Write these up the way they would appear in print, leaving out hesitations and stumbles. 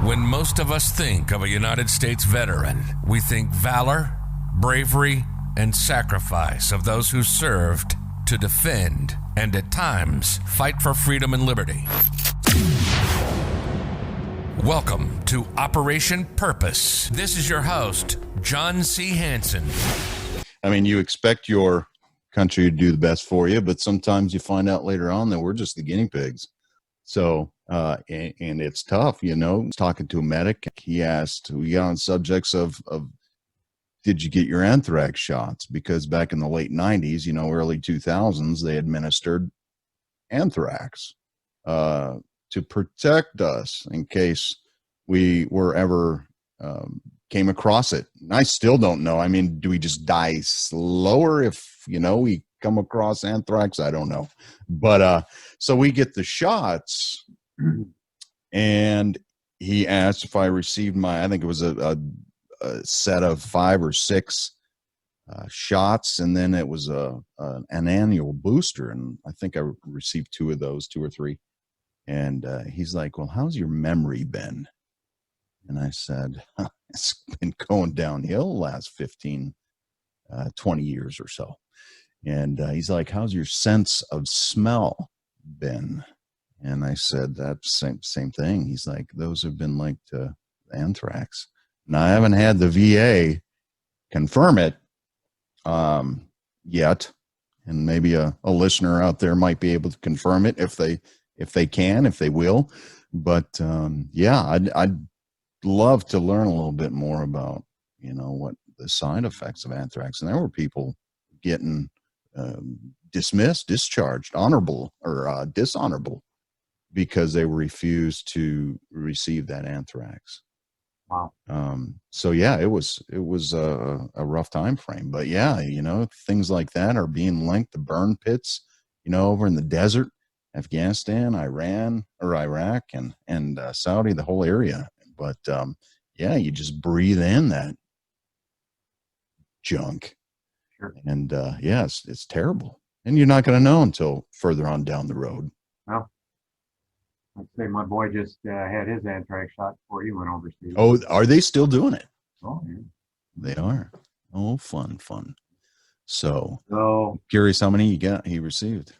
When most of us think of a United States veteran, we think valor, bravery, and sacrifice of those who served to defend and at times fight for freedom and liberty. Welcome to Operation Purpose. This is your host, John C. Hansen. I mean, you expect your country to do the best for you, but sometimes you find out later on that we're just the guinea pigs. So, and it's tough, you know. Talking to a medic, we got on subjects of did you get your anthrax shots? Because back in the late 90s, early 2000s, they administered anthrax to protect us in case we were ever came across it. And I still don't know. I mean, do we just die slower if, we come across anthrax? I don't know. But so we get the shots, and he asked if I received I think it was a set of 5 or 6 shots, and then it was an annual booster, and I think I received 2 of those, 2 or 3. And he's like, well, how's your memory been? And I said, it's been going downhill the last 15, 20 years or so. And he's like, how's your sense of smell been? And I said, that's same thing. He's like, those have been linked to anthrax. Now, I haven't had the VA confirm it yet. And maybe a listener out there might be able to confirm it if they will. But I'd love to learn a little bit more about, what the side effects of anthrax. And there were people getting dismissed, discharged, honorable or dishonorable because they refused to receive that anthrax. Wow. So yeah, it was a rough time frame, but yeah, things like that are being linked to burn pits, over in the desert, Afghanistan, Iraq, and Saudi, the whole area. But you just breathe in that junk. Sure. And it's terrible. And you're not going to know until further on down the road. Well, I'd say my boy just had his anthrax shot before he went overseas. Oh, are they still doing it? Oh, yeah. They are. Oh, fun. So curious how many he received.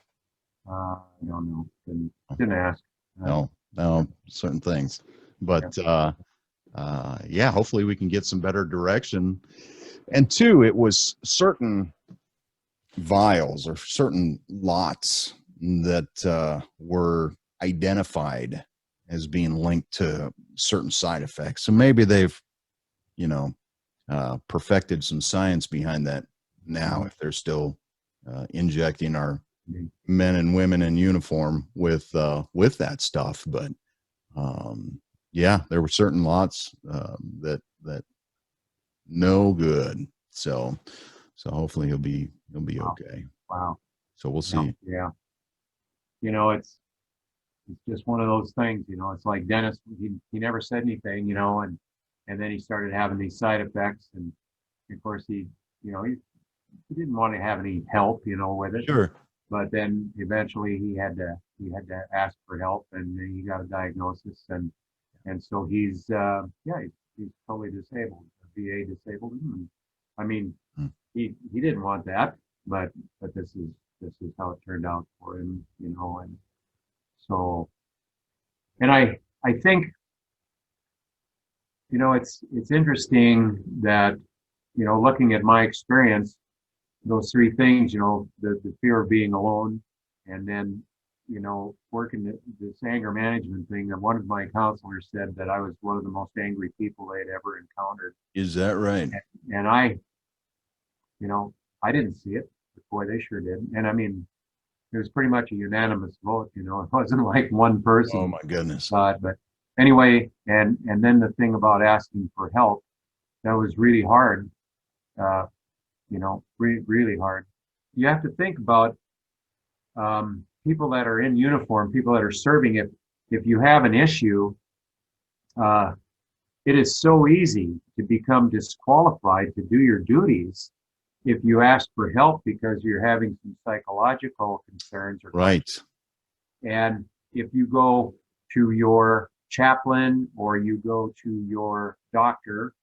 I don't know. Didn't ask. No, certain things. But hopefully we can get some better direction. And 2, it was certain vials or certain lots that were identified as being linked to certain side effects. So maybe they've, perfected some science behind that now, if they're still injecting our men and women in uniform with that stuff. But there were certain lots that no good. So hopefully he'll be okay. Wow. So we'll see. Yeah. It's just one of those things, it's like Dennis, he never said anything, and then he started having these side effects, and of course he didn't want to have any help, with it. Sure. But then eventually he had to ask for help, and then he got a diagnosis, and so he's totally disabled. The VA disabled him. I mean, he didn't want that, but this is how it turned out for him, and so, and I think, it's interesting that, looking at my experience, those 3 things, the fear of being alone, and then, working this anger management thing, that one of my counselors said that I was one of the most angry people they'd ever encountered. Is that right? And I didn't see it, but boy, they sure did. And I mean, it was pretty much a unanimous vote, it wasn't like one person. Oh my goodness. But anyway, and then the thing about asking for help, that was really hard, really hard. You have to think about people that are in uniform, people that are serving. If you have an issue, it is so easy to become disqualified to do your duties if you ask for help because you're having some psychological concerns. Right. And if you go to your chaplain or you go to your doctor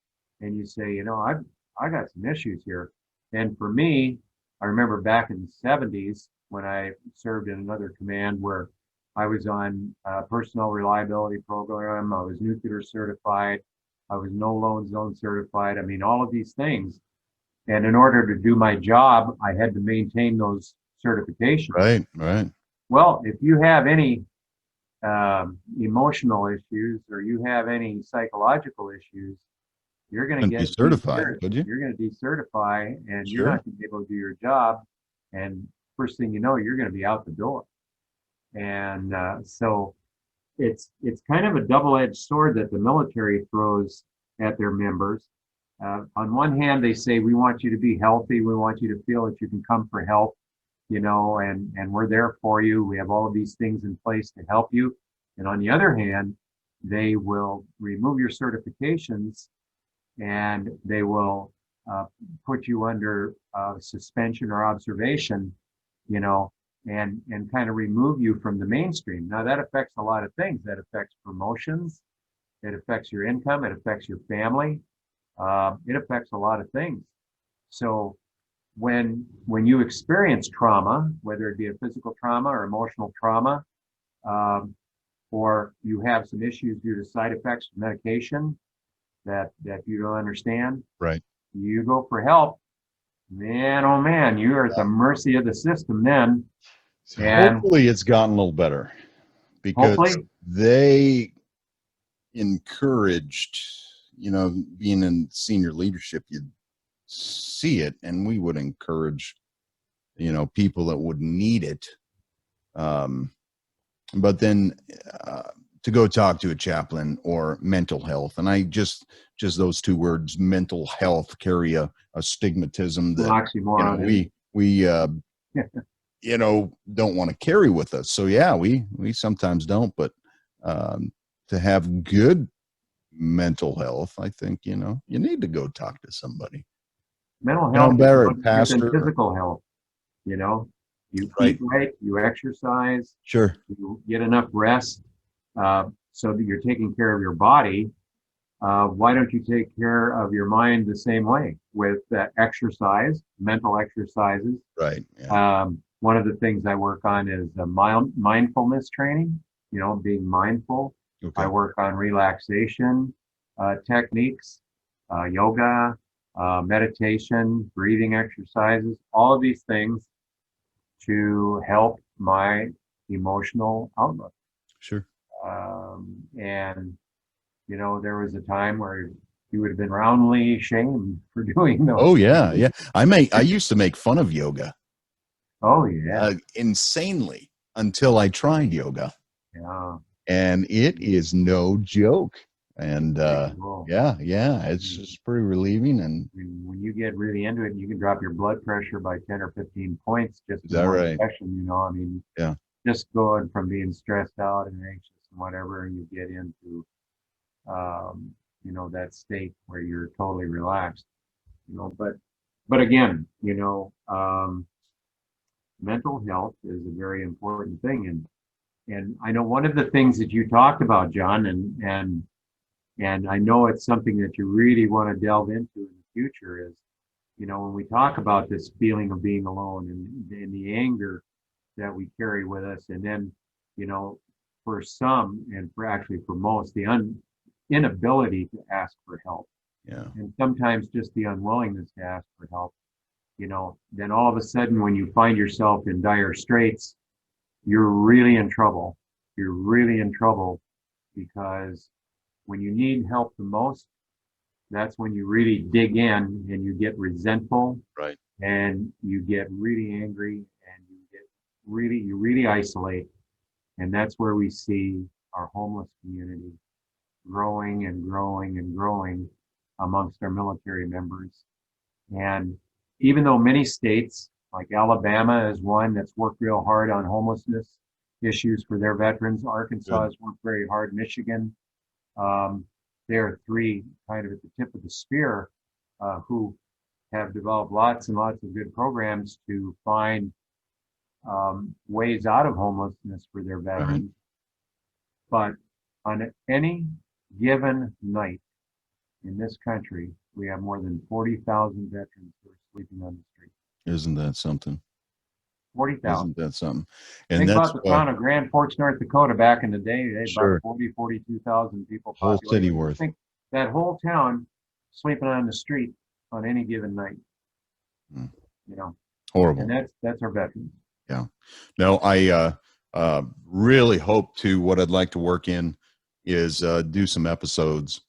and you say, I got some issues here. And for me, I remember back in the 70s when I served in another command where I was on a personnel reliability program, I was nuclear certified, I was no loan zone certified. I mean, all of these things. And in order to do my job, I had to maintain those certifications. Right, right. Well, if you have any emotional issues or you have any psychological issues, you're going to Couldn't be get certified, could you? You're going to decertify, and you're Sure. not going to be able to do your job. And first thing you know, you're going to be out the door. And so it's kind of a double-edged sword that the military throws at their members. On one hand, they say, we want you to be healthy. We want you to feel that you can come for help, and we're there for you. We have all of these things in place to help you. And on the other hand, they will remove your certifications and they will put you under suspension or observation, and kind of remove you from the mainstream. Now that affects a lot of things. That affects promotions. It affects your income. It affects your family. It affects a lot of things. So when you experience trauma, whether it be a physical trauma or emotional trauma, or you have some issues due to side effects of medication that you don't understand, Right. you go for help. Man, oh man, you are at the mercy of the system then. And Hopefully it's gotten a little better because hopefully, they encouraged, being in senior leadership, you'd see it, and we would encourage, people that would need it. But then to go talk to a chaplain or mental health, and I just those two words, mental health, carry a stigmatism that oxymoron. we don't want to carry with us. So yeah, we sometimes don't, but to have good mental health, I think, you need to go talk to somebody. Mental health Barrett, is pastor, physical health. You eat right, you exercise, sure, you get enough rest, so that you're taking care of your body. Why don't you take care of your mind the same way with exercise, mental exercises? right. Yeah. One of the things I work on is mindfulness training, being mindful. Okay. I work on relaxation techniques, yoga, meditation, breathing exercises, all of these things to help my emotional outlook. Sure. And, there was a time where you would have been roundly shamed for doing those. Oh yeah. Yeah. I used to make fun of yoga. Oh yeah. Insanely until I tried yoga. Yeah. And it is no joke. And Cool. yeah, it's just pretty relieving. And when you get really into it, you can drop your blood pressure by 10 or 15 points just is that right? Session, Yeah. Just going from being stressed out and anxious and whatever, and you get into, that state where you're totally relaxed, but again, mental health is a very important thing. And I know one of the things that you talked about, John, and I know it's something that you really want to delve into in the future is, when we talk about this feeling of being alone and the anger that we carry with us, and then, for some, and for most, the inability to ask for help. Yeah. And sometimes just the unwillingness to ask for help, then all of a sudden when you find yourself in dire straits, you're really in trouble. You're really in trouble because when you need help the most, that's when you really dig in and you get resentful. Right. And you get really angry and you really isolate. And that's where we see our homeless community growing and growing and growing amongst our military members. And even though many states, like Alabama is one that's worked real hard on homelessness issues for their veterans, Arkansas has worked very hard, Michigan, there are three kind of at the tip of the spear who have developed lots and lots of good programs to find ways out of homelessness for their veterans. But On any given night in this country, we have more than 40,000 veterans who are sleeping on the street. Isn't that something? 40,000. Isn't that something? And Think that's about the why, town of Grand Forks, North Dakota back in the day. They had about sure, 42,000 people whole city population. worth. Think that whole town sleeping on the street on any given night, Mm, you know, and horrible. that's our veterans. Yeah. No, I really hope to, what I'd like to work in is do some episodes,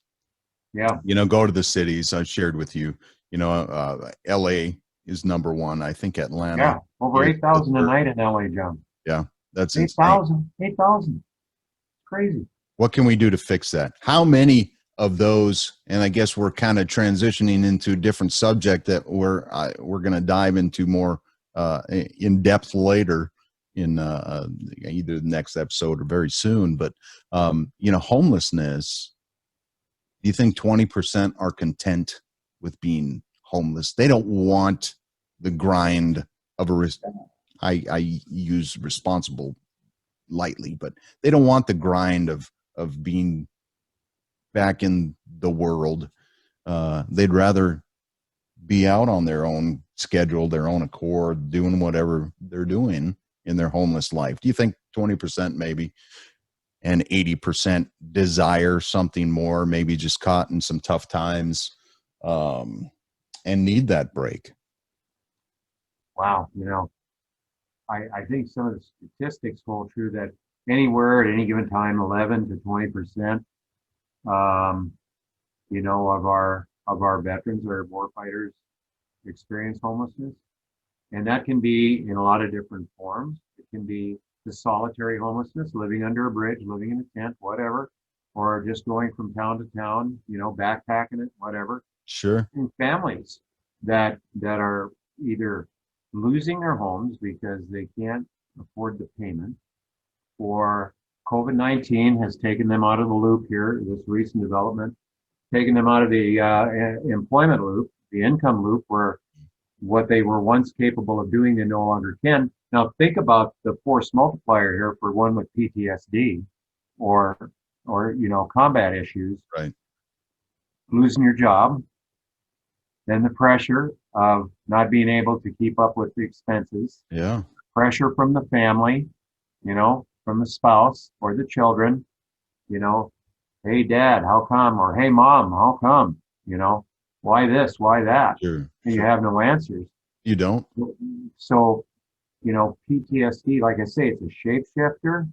Yeah. go to the cities. I shared with you, LA is number one. I think Atlanta Yeah. Over is the 8,000 a third. night in LA, John. Yeah, that's insane. 8,000. 8,000. Crazy. What can we do to fix that? How many of those, and I guess we're kind of transitioning into a different subject that we're going to dive into more in depth later in either the next episode or very soon. But homelessness. Do you think 20% are content with being homeless? They don't want the grind of I use responsible lightly, but they don't want the grind of being back in the world. They'd rather be out on their own schedule, their own accord, doing whatever they're doing in their homeless life. Do you think 20% maybe and 80% desire something more, maybe just caught in some tough times and need that break? Wow. I think some of the statistics hold true that anywhere at any given time, 11 to 20%, of our veterans or war fighters experience homelessness. And that can be in a lot of different forms. It can be the solitary homelessness, living under a bridge, living in a tent, whatever, or just going from town to town, backpacking it, whatever. Sure. And families that are either losing their homes because they can't afford the payment, or COVID-19 has taken them out of the loop here, this recent development, taken them out of the employment loop, the income loop, where what they were once capable of doing, they no longer can. Now think about the force multiplier here for one with PTSD or combat issues. Right. Losing your job, then the pressure of not being able to keep up with the expenses. Yeah. Pressure from the family, from the spouse or the children, hey dad, how come? Or hey mom, how come? Why this, why that? Sure. You have no answers. You don't? So, PTSD, like I say, it's a shapeshifter.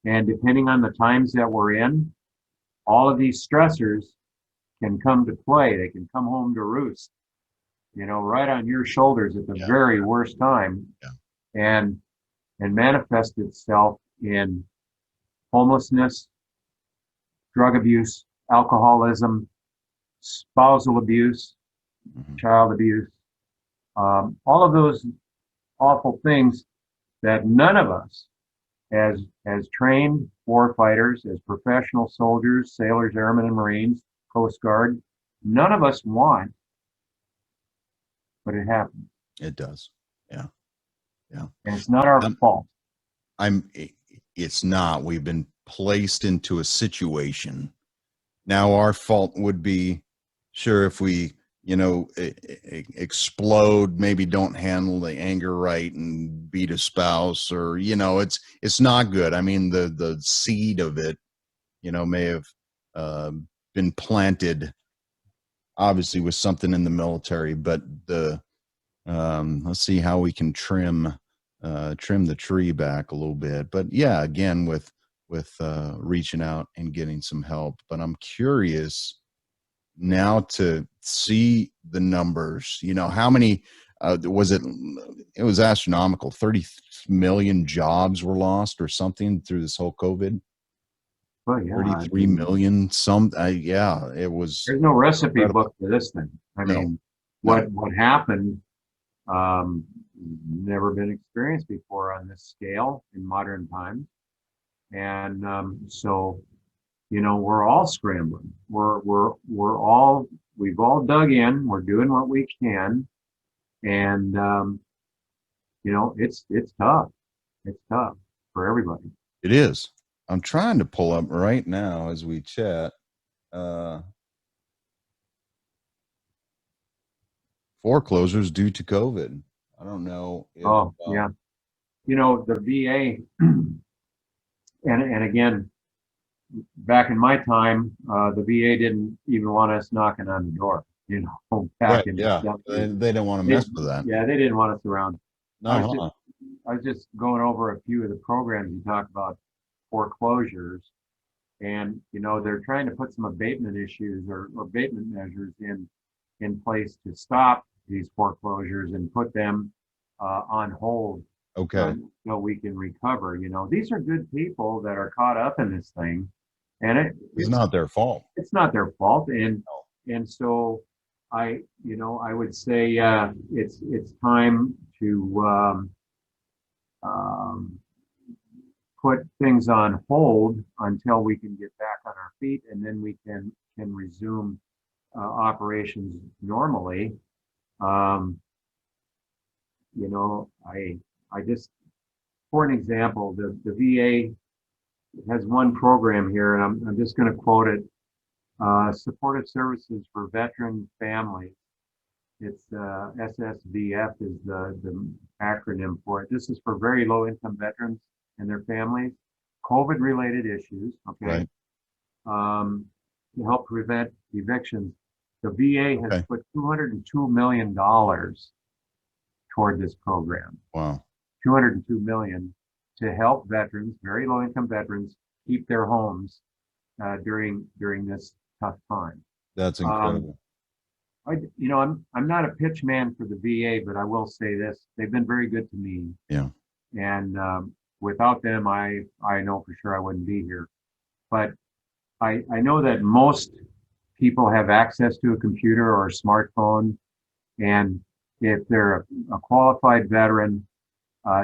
And depending on the times that we're in, all of these stressors can come to play. They can come home to roost, right on your shoulders at the very worst time. Yeah. And manifest itself in homelessness, drug abuse, alcoholism, spousal abuse, child abuse, all of those awful things that none of us as trained war fighters, as professional soldiers, sailors, airmen, and Marines, Coast Guard, none of us want, but it happens. It does. Yeah. Yeah. And it's not our fault. It's not. We've been placed into a situation. Now our fault would be, sure, if we, explode, maybe don't handle the anger right and beat a spouse, or, it's not good. I mean, the seed of it, may have been planted obviously with something in the military, but let's see how we can trim the tree back a little bit. But yeah, again, with reaching out and getting some help. But I'm curious now to see the numbers. How many was it? It was astronomical. 30 million jobs were lost or something through this whole COVID. Oh, yeah. 33 million. It was. There's no recipe incredible. book for this thing. I No. mean, what happened, never been experienced before on this scale in modern times. And so, we're all scrambling. We've all dug in. We're doing what we can, and it's tough. It's tough for everybody. It is. I'm trying to pull up right now as we chat. Foreclosures due to COVID. I don't know if Oh, yeah. You know, the VA, and again, back in my time, the VA didn't even want us knocking on the door, you know, back right, in the yeah, 70s. they don't want to They, mess with that. yeah, they didn't want us around. I No, was just, I was just going over a few of the programs you talk about foreclosures, and you know they're trying to put some abatement issues or abatement measures in place to stop these foreclosures and put them on hold okay, until we can recover. You know, these are good people that are caught up in this thing, and it's not their fault. it's not their fault. And so you know, I would say it's time to um, put things on hold until we can get back on our feet, and then we can resume operations normally. Um, you know, I just, for an example, the VA has one program here, and I'm just going to quote it: supportive services for veteran families. It's SSVF is the acronym for it. This is for very low income veterans and their families, COVID related issues. Okay. Right. To help prevent evictions. The VA has Okay. put $202 million toward this program. Wow. 202 million to help veterans, very low income veterans, keep their homes during this tough time. That's incredible. You know, I'm not a pitch man for the VA, but I will say this: they've been very good to me. Yeah. And without them, I know for sure I wouldn't be here. But I know that most people have access to a computer or a smartphone, and if they're a qualified veteran,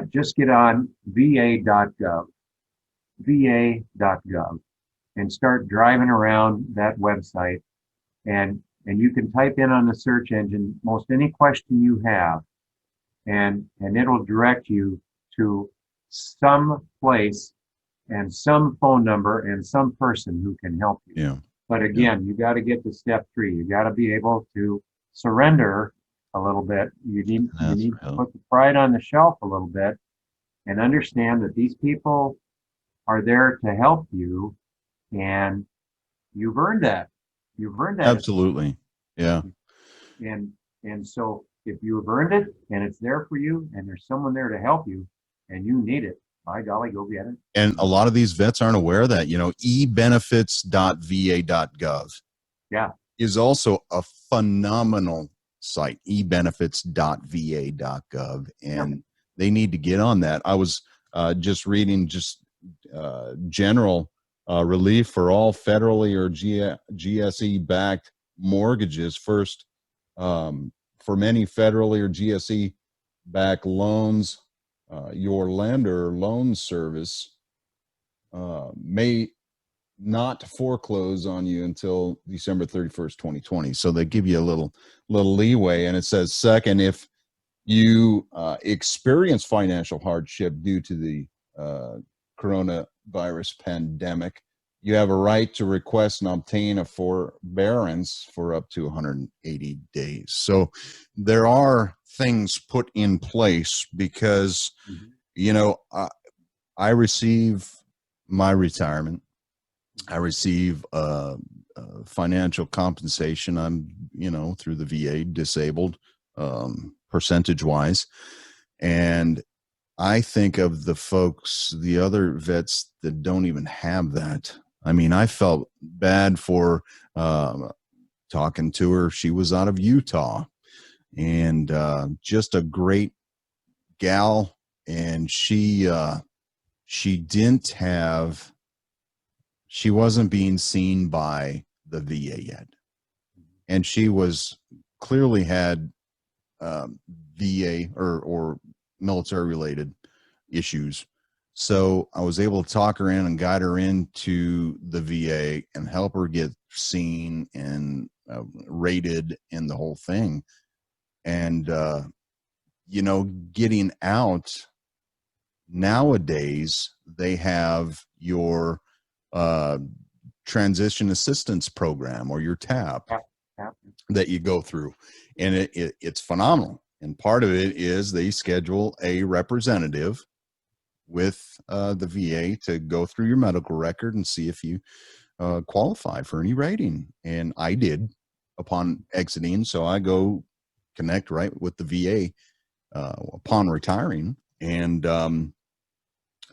just get on va.gov, va.gov, and start driving around that website, and you can type in on the search engine most any question you have, and it'll direct you to some place and some phone number and some person who can help you. Yeah. But again, you got to get to step 3. You got to be able to surrender a little bit. You need to put the pride on the shelf a little bit and understand that these people are there to help you, and you've earned that. You've earned that. Absolutely. Yeah. And so if you've earned it and it's there for you and there's someone there to help you and you need it, by golly, go get it. And a lot of these vets aren't aware of that. You know, ebenefits.va.gov Yeah. is also a phenomenal site, ebenefits.va.gov. And they need to get on that. I was just reading general relief for all federally or GSE backed mortgages. First, for many federally or GSE backed loans, your lender loan service may not foreclose on you until December 31st, 2020. So they give you a little leeway. And it says, second, if you experience financial hardship due to the coronavirus pandemic, you have a right to request and obtain a forbearance for up to 180 days. So there are things put in place because, you know, I receive my retirement. I receive financial compensation. I'm, you know, through the VA disabled percentage wise. And I think of the folks, the other vets that don't even have that. I mean, I felt bad for talking to her. She was out of Utah and just a great gal. And she didn't have, she wasn't being seen by the VA yet. And she was clearly had VA or military related issues. So I was able to talk her in and guide her into the VA and help her get seen and rated in the whole thing. And, you know, getting out Nowadays, they have your transition assistance program, or your TAP, that you go through, and it's phenomenal. And part of it is they schedule a representative with the VA to go through your medical record and see if you qualify for any rating. And I did upon exiting, so I go connect right with the VA upon retiring. And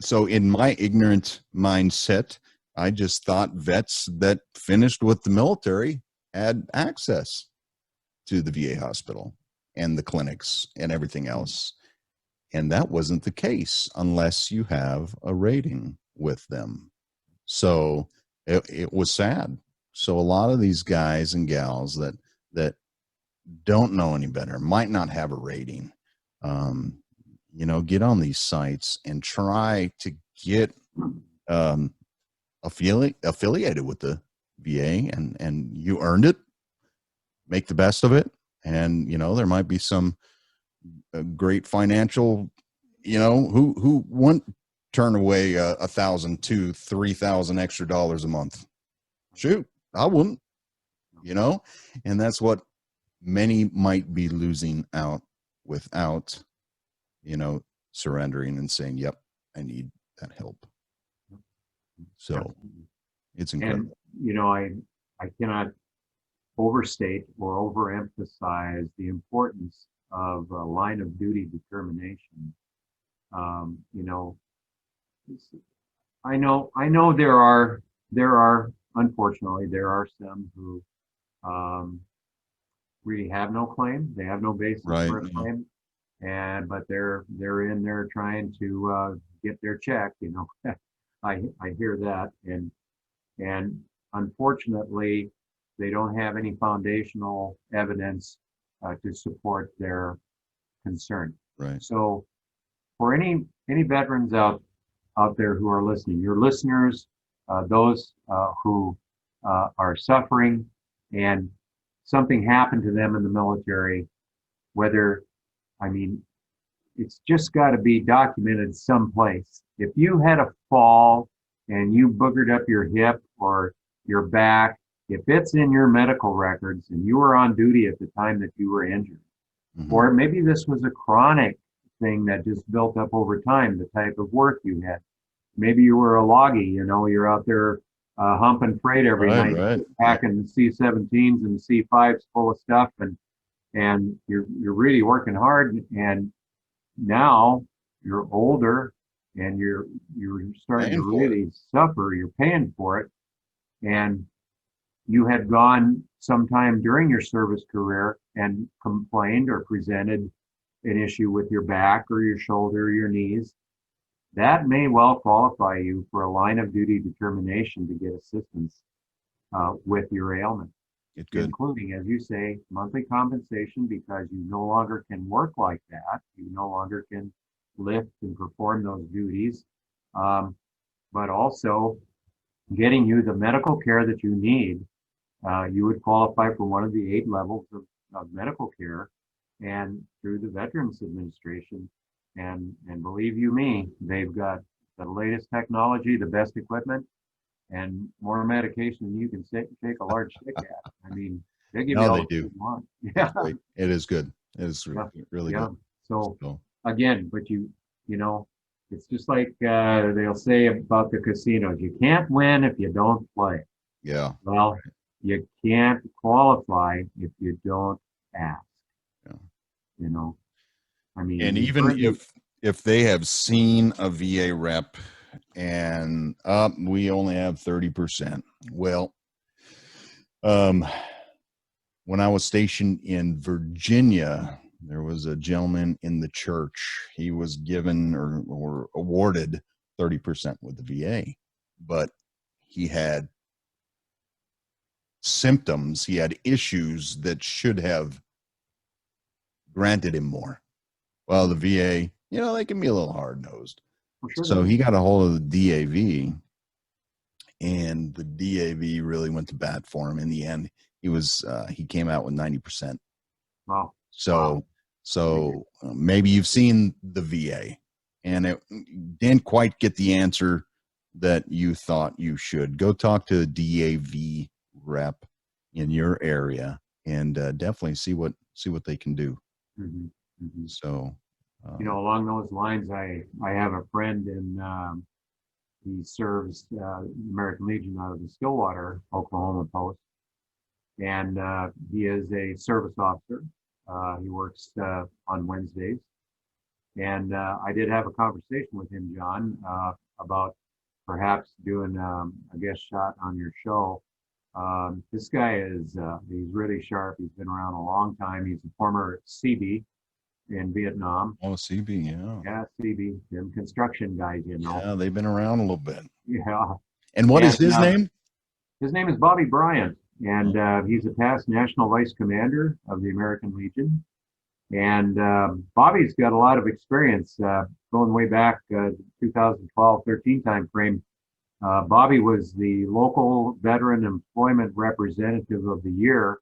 so in my ignorant mindset, I just thought vets that finished with the military had access to the VA hospital and the clinics and everything else. And that wasn't the case unless you have a rating with them. So it was sad. So a lot of these guys and gals that don't know any better, might not have a rating, get on these sites and try to get affiliated with the VA, and you earned it. Make the best of it. And, there might be some great financial, who won't turn away $1,000 to $3,000 extra dollars a month. Shoot, I wouldn't, and that's what many might be losing out without, surrendering and saying, yep, I need that help. So it's incredible. And, I cannot overstate or overemphasize the importance of a line of duty determination. I know there are unfortunately there are some who really have no claim. They have no basis for a claim, but they're in there trying to get their check. I hear that, and unfortunately, they don't have any foundational evidence to support their concern. Right. So, for any veterans out there who are listening, your listeners, those who are suffering, and something happened to them in the military, it's just got to be documented someplace. If you had a fall and you boogered up your hip or your back, if it's in your medical records and you were on duty at the time that you were injured, or maybe this was a chronic thing that just built up over time, the type of work you had. Maybe you were a loggy, you're out there humping freight every night, packing the C-17s and the C-5s full of stuff, and you're really working hard, and now you're older and you're starting to really suffer. You're paying for it, and you had gone sometime during your service career and complained or presented an issue with your back or your shoulder or your knees. That may well qualify you for a line of duty determination to get assistance with your ailment, including, as you say, monthly compensation because you no longer can work like that. You no longer can lift and perform those duties, but also getting you the medical care that you need. You would qualify for one of the 8 levels of medical care, and through the Veterans Administration. And believe you me, they've got the latest technology, the best equipment, and more medication than you can shake a large stick at. They give you all you want. Yeah, it is good. It is really good. So again, but it's just like they'll say about the casinos: you can't win if you don't play. Yeah. Well, you can't qualify if you don't ask. Yeah. And even if they have seen a VA rep and we only have 30%. Well, when I was stationed in Virginia, there was a gentleman in the church. He was given or awarded 30% with the VA, but he had symptoms. He had issues that should have granted him more. Well, the VA, they can be a little hard-nosed. Sure. So he got a hold of the DAV, and the DAV really went to bat for him. In the end, he came out with 90%. Wow. So maybe you've seen the VA. and it didn't quite get the answer that you thought you should. Go talk to a DAV rep in your area, and definitely see what they can do. Mhm, mhm. So, Along those lines, I have a friend he serves American Legion out of the Stillwater, Oklahoma post, and he is a service officer. He works on Wednesdays, and I did have a conversation with him, John, about perhaps doing a guest shot on your show. This guy is he's really sharp. He's been around a long time. He's a former CB in Vietnam. oh, CB, yeah. Yeah, CB, them construction guys, Yeah, they've been around a little bit. Yeah. And what is his name? His name is Bobby Bryant, and he's a past National Vice Commander of the American Legion. And Bobby's got a lot of experience going way back 2012-13 timeframe. Bobby was the local Veteran Employment Representative of the Year,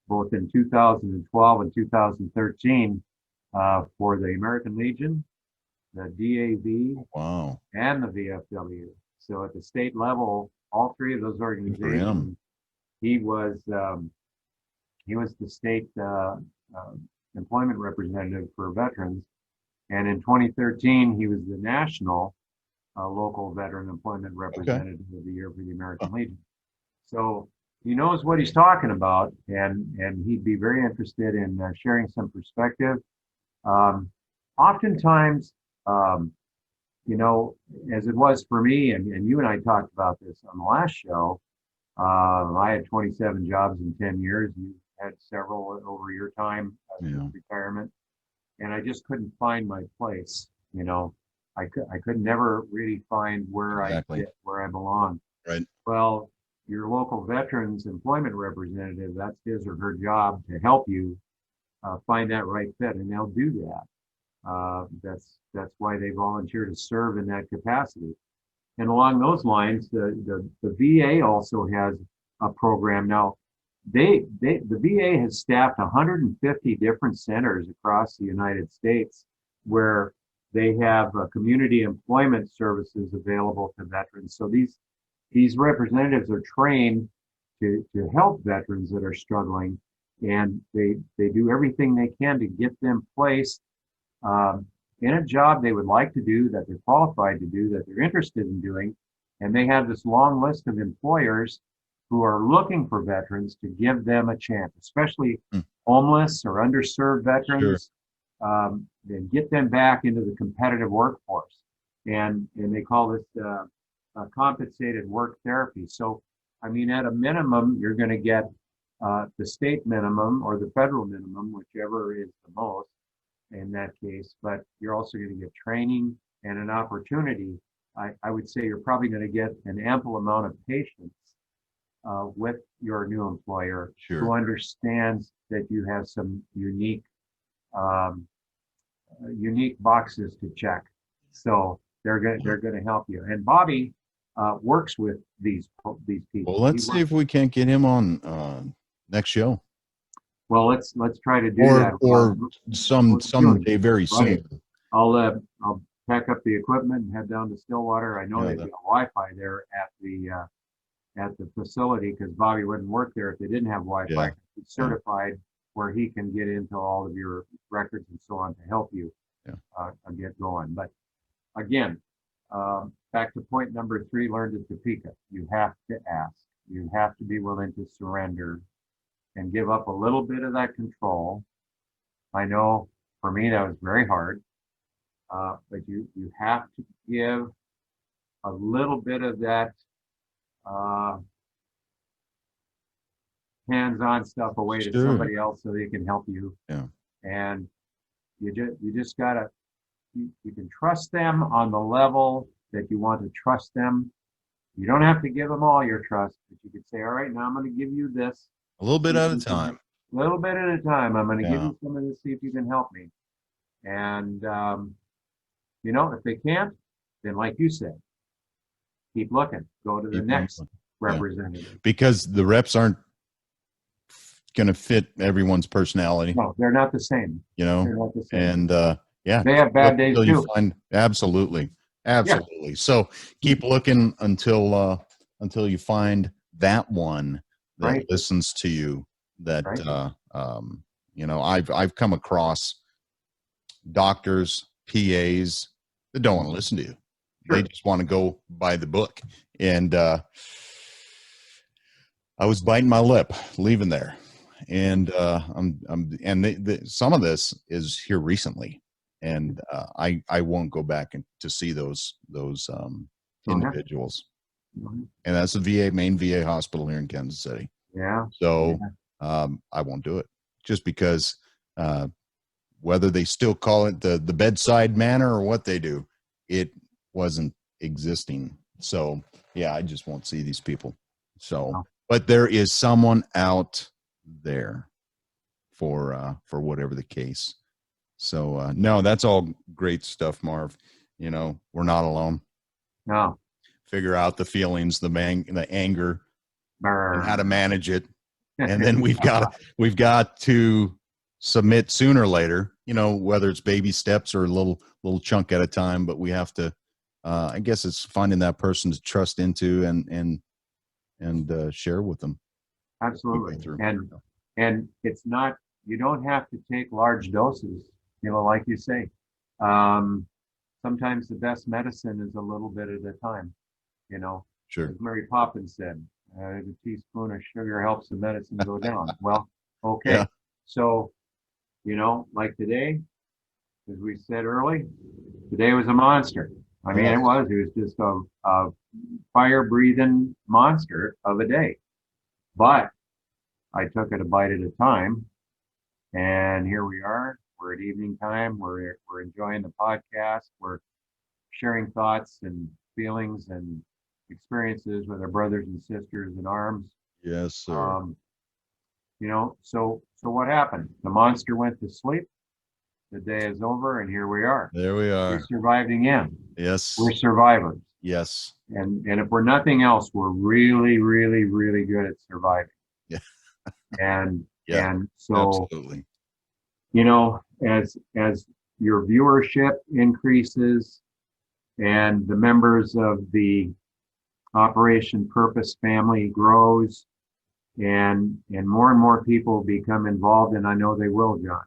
both in 2012 and 2013, for the American Legion, the DAV, Wow. and the VFW. So at the state level, all three of those organizations, he was the state employment representative for veterans. And in 2013, he was the national local veteran employment representative of the year for the American Legion. So he knows what he's talking about, and he'd be very interested in sharing some perspective. Oftentimes, as it was for me, and you and I talked about this on the last show, I had 27 jobs in 10 years. You had several over your time since retirement, and I just couldn't find my place. I could never really find where I fit, where I belong. Right. Well, your local veterans employment representative, that's his or her job to help you find that right fit, and they'll do that. That's why they volunteer to serve in that capacity. And along those lines, the VA also has a program now. The VA has staffed 150 different centers across the United States where they have community employment services available to veterans. So these representatives are trained to help veterans that are struggling, and they do everything they can to get them placed in a job they would like to do, that they're qualified to do, that they're interested in doing. And they have this long list of employers who are looking for veterans to give them a chance, especially homeless or underserved veterans, and get them back into the competitive workforce. And they call this compensated work therapy. So, I mean, at a minimum, you're going to get the state minimum or the federal minimum, whichever is the most in that case, but you're also going to get training and an opportunity. I would say you're probably going to get an ample amount of patience with your new employer who understands that you have some unique boxes to check. So they're going to help you. And Bobby works with these people. Well, let's see if we can't get him on next show. Well, let's try to do that. Or someday very soon. I'll pack up the equipment and head down to Stillwater. I know they've got Wi-Fi there at the facility, because Bobby wouldn't work there if they didn't have Wi-Fi. He's certified where he can get into all of your records and so on to help you get going. But again, back to point number 3, learned at Topeka. You have to ask. You have to be willing to surrender and give up a little bit of that control. I know for me that was very hard, but you have to give a little bit of that hands-on stuff away to somebody else so they can help you. And you just gotta, you can trust them on the level that you want to trust them. You don't have to give them all your trust, but you could say, all right, now I'm going to give you this. A little bit at a time. A little bit at a time. I'm going to give you some of this, see if you can help me. And, if they can't, then like you said, keep looking. Go to the next representative. Because the reps aren't going to fit everyone's personality. No, they're not the same. They're not the same. And Yeah. They have bad days Until you too. find, absolutely. Yeah, Absolutely. So keep looking until you find that one that right, listens to you. That right. I've come across doctors, PAs that don't want to listen to you. They Sure. just want to go by the book. And I was biting my lip leaving there. And some of this is here recently, and I won't go back to see those Okay. individuals. Mhm. And that's the main VA hospital here in Kansas City. Yeah. So Yeah. I won't do it just because uh, whether they still call it the bedside manner or what they do, it wasn't existing. So yeah, I just won't see these people. So, Oh, but there is someone out there for whatever the case. So no, that's all great stuff, Marv. We're not alone. no. Figure out the feelings, the anger, and how to Brr. manage it, and then we've got to submit sooner or later. Whether it's baby steps or a little chunk at a time, but we have to. I guess it's finding that person to trust into and share with them. We go Absolutely. through. And it's not, you don't have to take large doses, like you say. Um, Sometimes the best medicine is a little bit at a time, you know. Sure. As Mary Poppins said, a teaspoon of sugar helps the medicine go down. Well, Yeah. okay. So, like today, as we said early, today was a monster. I mean, Yes. it was just a fire breathing monster of a day. But I took it a bite at a time. And here we are. We're at evening time. We're enjoying the podcast. We're sharing thoughts and feelings and experiences with our brothers and sisters in arms. Yes, sir. So what happened? The monster went to sleep. The day is over, and here we are. There we We are. survived again. Yes. We're survivors. Yes. And if we're nothing else, we're really, really, really good at surviving. Yeah. And Yeah. and so Absolutely. as your viewership increases and the members of the Operation Purpose family grows and more people become involved, and I know they will, John.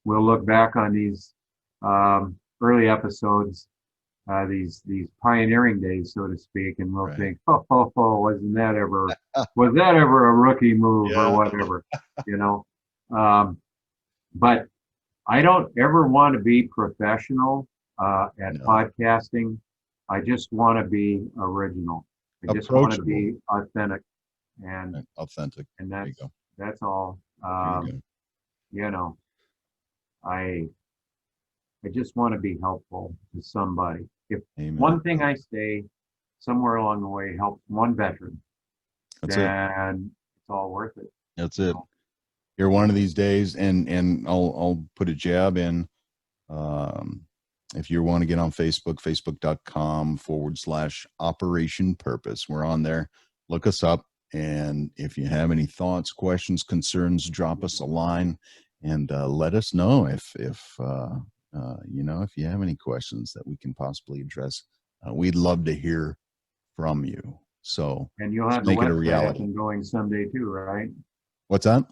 We'll look back on these early episodes, these pioneering days, so to speak, and we'll Right. think, wasn't that ever was that ever a rookie move or Yeah. whatever, you know? But I don't ever want to be professional at No. podcasting. I just want to be original. I just want to be authentic, and Authentic. There you go. that's all. There you go. You know, I just want to be helpful to somebody. If Amen. one thing I say somewhere along the way helps one veteran, That's it. then it's all worth it. That's it. Here one of these days, and I'll put a jab in. If you want to get on Facebook, facebook.com/Operation Purpose. We're on there. Look us up. And if you have any thoughts, questions, concerns, drop us a line and let us know if you have any questions that we can possibly address. We'd love to hear from you. So And you'll let's have the make it a website up reality. and going someday too, right? What's that?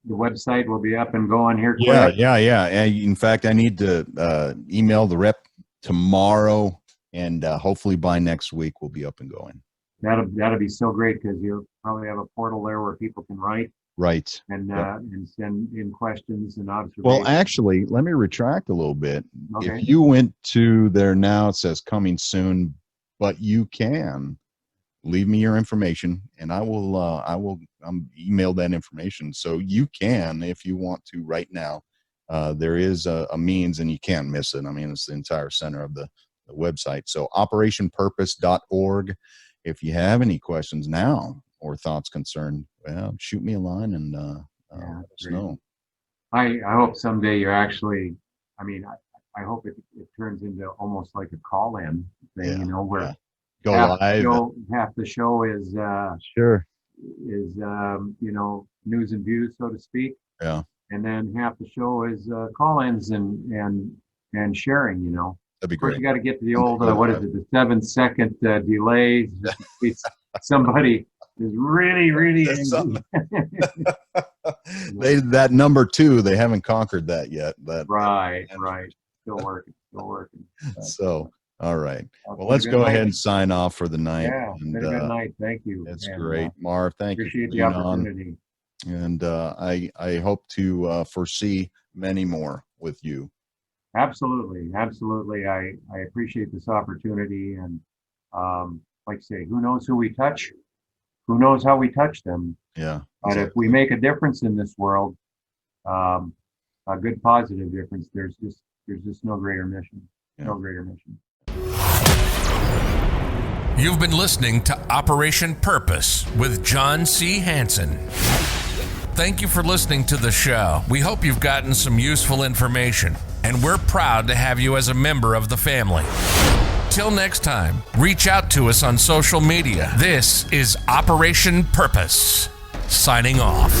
The website will be up and going here Yeah, quick. yeah. In fact, I need to email the rep tomorrow, and hopefully by next week we'll be up and going. That'll be so great because you'll probably have a portal there where people can write Right. and Yep. and send in questions and observations. Well, actually, let me retract a little bit. Okay. If you went to there now, it says coming soon, but you can leave me your information, and I will email that information. So you can, if you want to, right now. There is a means, and you can't miss it. I mean, it's the entire center of the website. So operationpurpose.org. If you have any questions now or thoughts, concern, well, shoot me a line and let us great. know. I hope someday you're actually, I mean, I hope it turns into almost like a call-in thing, Yeah, where yeah. Go live. half the show is Sure. news and views, so to speak. Yeah. And then half the show is call-ins and and sharing, That'd be Of course, great. you got to get to the old, what is it, the 7-second delay. Just in case somebody is really, really That's angry. That number 2, they haven't conquered that yet. Right. Still working. So, all right. Well, Well, let's good go night. ahead and sign off for the night. Yeah, And, been a good night. Thank you. That's And, great. Marv, thank you appreciate for the being on. opportunity. And I hope to foresee many more with you. Absolutely. I appreciate this opportunity. And like I say, who knows who we touch? Who knows how we touch them? Yeah. But if we make a difference in this world, a good positive difference, there's just no greater mission. Yeah. No greater mission. You've been listening to Operation Purpose with John C. Hansen. Thank you for listening to the show. We hope you've gotten some useful information, and we're proud to have you as a member of the family. Till next time, reach out to us on social media. This is Operation Purpose, signing off.